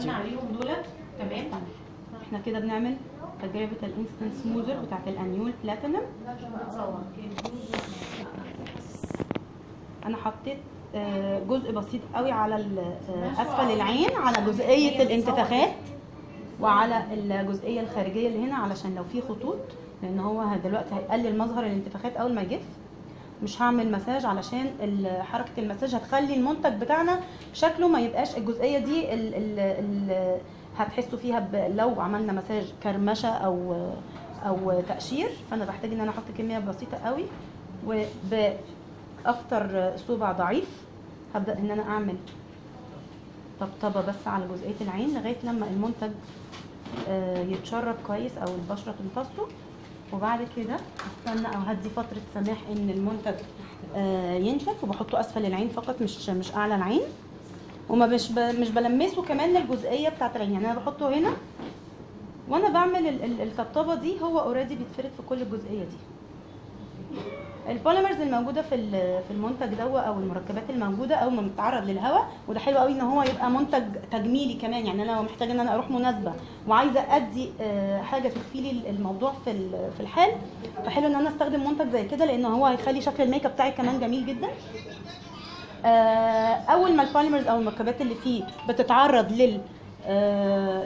قلنا عليهم دولت. تمام. احنا كده بنعمل تجربه الانستنت سموزر بتاعت الانيول بلاتينم. انا حطيت جزء بسيط قوي على اسفل العين على جزئيه الانتفاخات وعلى الجزئيه الخارجيه اللي هنا علشان لو في خطوط، لان هو دلوقتي هيقلل مظهر الانتفاخات اول ما يجف. مش هعمل مساج علشان حركه المساج هتخلي المنتج بتاعنا شكله ما يبقاش الجزئيه دي هتحسوا فيها لو عملنا مساج كرمشه او تقشير. فانا بحتاج ان انا احط كميه بسيطه قوي وباكتر صوبع ضعيف. هبدا ان انا اعمل طبطبه بس على جزئيه العين لغايه لما المنتج يتشرب كويس او البشره تمتصه، وبعد كده استنى او هدي فتره سماح ان المنتج ينشف، وبحطه اسفل العين فقط مش اعلى العين، وما مش بلمسه كمان للجزئيه بتاعه العين. يعني انا بحطه هنا وانا بعمل الطبطبه دي، هو اوريدي بيتفرد في كل الجزئيه دي. البوليمرز الموجوده في المنتج ده او المركبات الموجوده اول ما بتتعرض للهواء، وده حلو قوي ان هو يبقى منتج تجميلي كمان. يعني انا لو محتاجه ان انا اروح مناسبه وعايزه ادي حاجه تخفي لي الموضوع في الحال، فحلو ان انا استخدم منتج زي كده لان هو هيخلي شكل الميك اب بتاعي كمان جميل جدا. اول ما البوليمرز او المركبات اللي فيه بتتعرض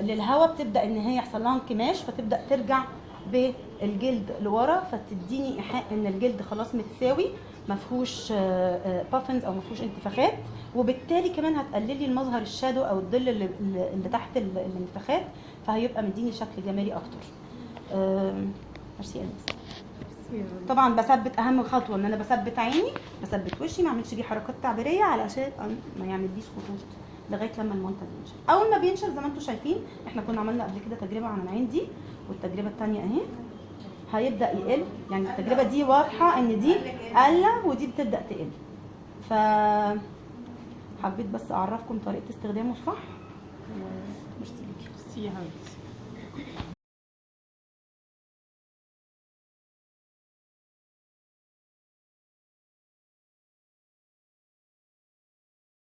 للهواء بتبدا ان هي يحصل لها انكماش، فتبدا ترجع بالجلد لورا، فتديني ايحاء ان الجلد خلاص متساوي ما فيهوش بافنز او ما فيهوش انتفاخات، وبالتالي كمان هتقللي المظهر الشادو او الظل اللي تحت الانتفاخات، فهيبقى مديني شكل جمالي اكتر. ميرسي. طبعا بثبت، اهم خطوه ان انا بثبت عيني، بثبت وشي، ما اعملش بيه حركات تعبيريه علشان ما يعمليش خطوط لغايه لما المنتج ينشف. اول ما بينشف زي ما انتم شايفين، احنا كنا عملنا قبل كده تجربه عن العين دي، والتجربه الثانيه اهي، هيبدا يقل. يعني التجربه دي واضحه ان دي قله ودي بتبدا تقل. ف حبيت بس اعرفكم طريقه استخدامه صح. ميرسي ليكي.